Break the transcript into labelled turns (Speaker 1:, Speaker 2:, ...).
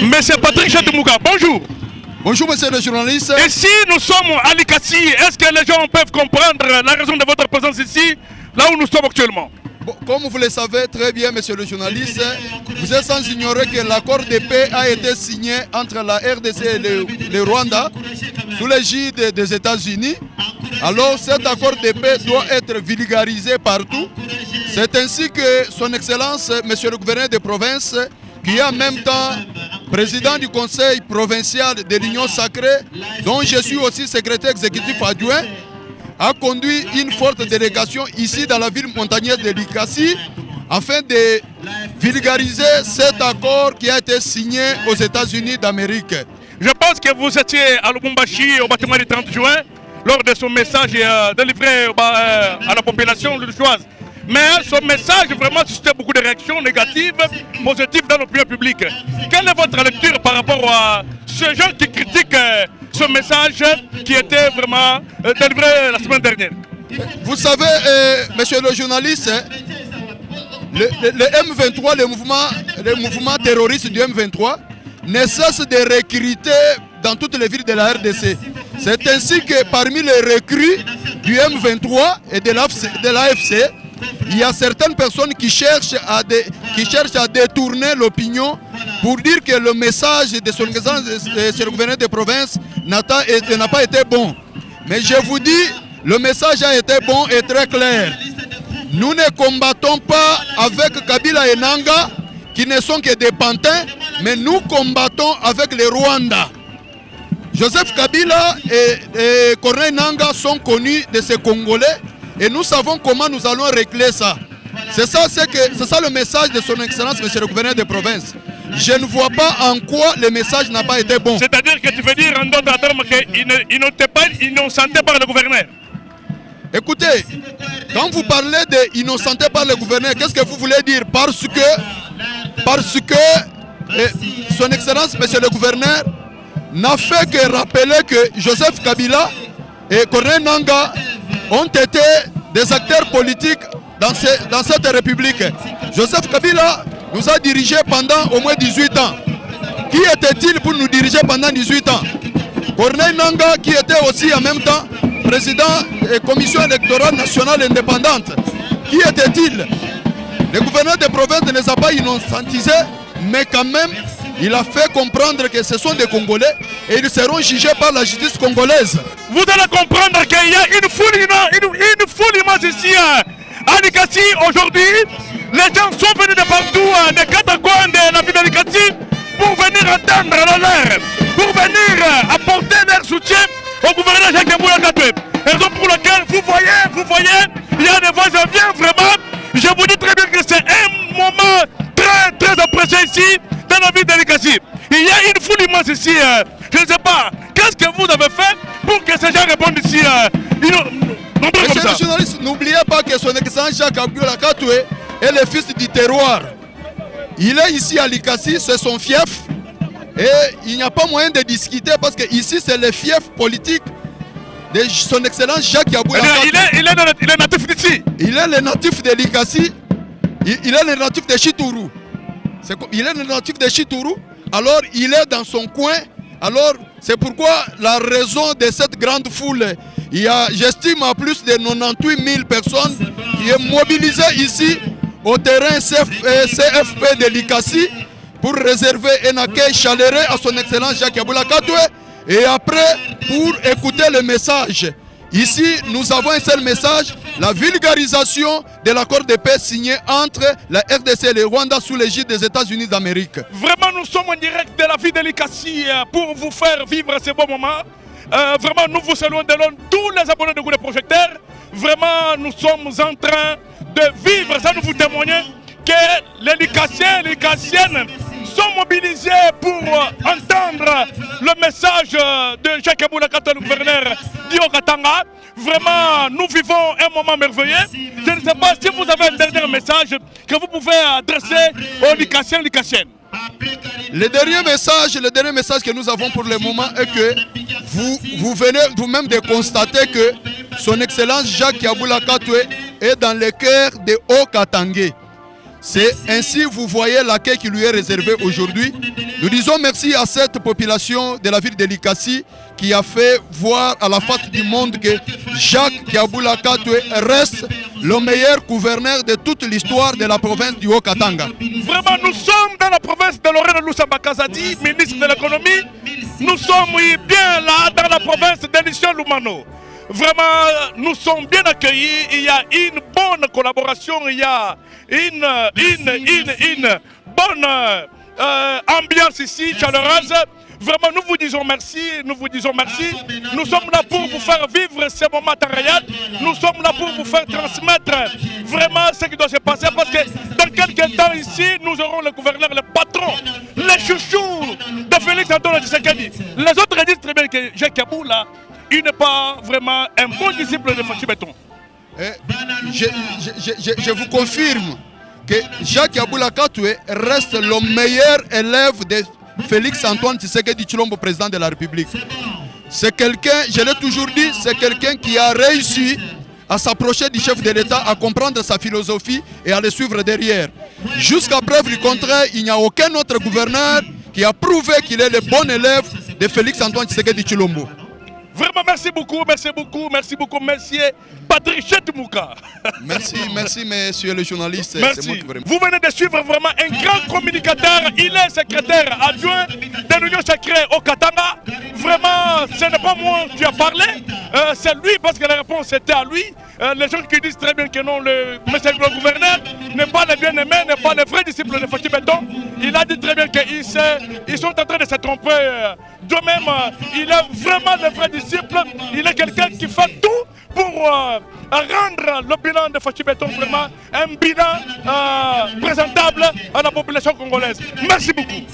Speaker 1: Monsieur Patrick Chatemougua, bonjour.
Speaker 2: Bonjour monsieur le journaliste.
Speaker 1: Et si nous sommes à Likasi, est-ce que les gens peuvent comprendre la raison de votre présence ici, là où nous sommes actuellement?
Speaker 2: Bon, comme vous le savez très bien monsieur le journaliste, vous êtes sans ignorer que l'accord de paix a été signé entre la RDC et le Rwanda sous l'égide des États-Unis. Alors cet accord de paix doit être vulgarisé partout. C'est ainsi que son Excellence, monsieur le gouverneur de province, qui est en même temps président du conseil provincial de l'Union sacrée, dont je suis aussi secrétaire exécutif adjoint, a conduit une forte délégation ici dans la ville montagneuse de Likasi afin de vulgariser cet accord qui a été signé aux États-Unis d'Amérique.
Speaker 1: Je pense que vous étiez à Lubumbashi au bâtiment du 30 juin lors de son message délivré à la population luchoise. Mais son message vraiment suscitait beaucoup de réactions négatives, positives dans l'opinion publique. Quelle est votre lecture par rapport à ces gens qui critiquent ce message qui était vraiment délivré la semaine dernière?
Speaker 2: Vous savez, monsieur le journaliste, le M23, le mouvement terroriste du M23, ne cesse de recruter dans toutes les villes de la RDC. C'est ainsi que parmi les recrues du M23 et de l'AFC, il y a certaines personnes qui cherchent à détourner l'opinion pour dire que le message de son excellence de le gouverneur de province n'a pas été bon. Mais je vous dis, le message a été bon et très clair. Nous ne combattons pas avec Kabila et Nanga, qui ne sont que des pantins, mais nous combattons avec les Rwandais. Joseph Kabila et Corneille Nanga sont connus de ces Congolais et nous savons comment nous allons régler ça. C'est ça le message de son Excellence, monsieur le gouverneur de province. Je ne vois pas en quoi le message n'a pas été bon.
Speaker 1: C'est-à-dire que tu veux dire en d'autres termes qu'ils n'étaient pas innocentés par le gouverneur?
Speaker 2: Écoutez, quand vous parlez d'innocentés par le gouverneur, qu'est-ce que vous voulez dire? Parce que son Excellence, monsieur le gouverneur, n'a fait que rappeler que Joseph Kabila et Corneille Nanga ont été des acteurs politiques dans cette république. Joseph Kabila nous a dirigés pendant au moins 18 ans. Qui était-il pour nous diriger pendant 18 ans? Corneille Nanga, qui était aussi en même temps président de la Commission électorale nationale indépendante. Qui était-il? Le gouverneur de province ne les a pas innocentisés, mais quand même, il a fait comprendre que ce sont des Congolais et ils seront jugés par la justice congolaise.
Speaker 1: Vous allez comprendre qu'il y a une foule immense ici à Likasi aujourd'hui. Les gens sont venus de partout, des quatre coins de la ville de Likasi, pour venir entendre leur, pour venir apporter leur soutien au gouverneur Jacques-Aboula Katoué. Raison pour laquelle vous voyez, il y a des voix et vient vraiment. Je vous dis très bien que c'est un moment très très apprécié ici dans la ville de Likasi. Il y a une foule immense ici. Je ne sais pas, qu'est-ce que vous avez fait pour que ces gens répondent ici?
Speaker 2: Monsieur le journaliste, n'oubliez pas que son excellence Jacques-Aboula Katoué est le fils du terroir. Il est ici à Likasi, c'est son fief. Et il n'y a pas moyen de discuter parce que ici c'est le fief politique de son excellence Jacques-Aboula Katoué.
Speaker 1: Il est natif d'ici.
Speaker 2: Il est le natif de Likasi. Il est le natif de Chitourou. Il est le natif de Chitourou. Alors il est dans son coin. Alors c'est pourquoi la raison de cette grande foule, il y a, j'estime, à plus de 98 000 personnes qui est mobilisée ici au terrain CFP de Likasi pour réserver un accueil chaleureux à son excellence Jacques-Aboula Katoué et après pour écouter le message. Ici, nous avons un seul message, la vulgarisation de l'accord de paix signé entre la RDC et le Rwanda sous l'égide des États-Unis d'Amérique.
Speaker 1: Vraiment, nous sommes en direct de la ville de Likasi pour vous faire vivre ce beau moment. Vraiment, nous vous saluons de loin, tous les abonnés de Coup de Projecteur. Vraiment, nous sommes en train de vivre ça, nous vous témoignons que les Likassiens et les Likassiennes sont mobilisés pour entendre le message de Jacques-Aboula Katoué, le gouverneur d'Iokatanga. Vraiment, nous vivons un moment merveilleux. Je ne sais pas si vous avez un dernier message que vous pouvez adresser aux Likassiens et Likassiennes.
Speaker 2: Le dernier message que nous avons pour le moment est que vous venez vous-même de constater que son Excellence Jacques-Aboula Katoué est dans le cœur de Haut-Katangé. C'est ainsi, vous voyez, l'accueil qui lui est réservé aujourd'hui. Nous disons merci à cette population de la ville de Likasi qui a fait voir à la face du monde que Jacques Kiaboula Katoué reste le meilleur gouverneur de toute l'histoire de la province du Haut-Katanga.
Speaker 1: Vraiment, nous sommes dans la province de Lorena Lusamba Kazadi, ministre de l'économie. Nous sommes bien là dans la province d'Elisio Lumano. Vraiment, nous sommes bien accueillis. Il y a une bonne collaboration, il y a une bonne ambiance ici, chaleureuse. Vraiment, nous vous disons merci, nous vous disons merci. Nous sommes là pour vous faire vivre ces moments réels. Nous sommes là pour vous faire transmettre vraiment ce qui doit se passer. Parce que dans quelques temps ici, nous aurons le gouverneur, le patron, les chouchous de Félix Antoine Tshisekedi. Les autres disent très bien que Jacques Kiaboula, il n'est pas vraiment un bon disciple de Fachi Béton.
Speaker 2: Je vous confirme que Jacques Kiaboula Katoué reste le meilleur élève de Félix Antoine Tshisekedi Tshilombo, président de la République. C'est quelqu'un, je l'ai toujours dit, c'est quelqu'un qui a réussi à s'approcher du chef de l'État, à comprendre sa philosophie et à le suivre derrière. Jusqu'à preuve du contraire, il n'y a aucun autre gouverneur qui a prouvé qu'il est le bon élève de Félix Antoine Tshisekedi Tshilombo.
Speaker 1: Vraiment, merci beaucoup, monsieur Patrick Chetmouka.
Speaker 2: Merci, monsieur le journaliste.
Speaker 1: Merci. Vous venez de suivre vraiment un grand communicateur. Il est secrétaire adjoint de l'Union sacrée au Katanga. Vraiment, ce n'est pas moi qui a parlé, c'est lui parce que la réponse était à lui. Les gens qui disent très bien que non, monsieur le gouverneur n'est pas le bien-aimé, n'est pas le vrai disciple de Fachi Béton. Il a dit très bien qu'ils sont en train de se tromper. De même, il est vraiment le vrai disciple. Il est quelqu'un qui fait tout pour rendre le bilan de Fachi Béton vraiment un bilan présentable à la population congolaise. Merci beaucoup.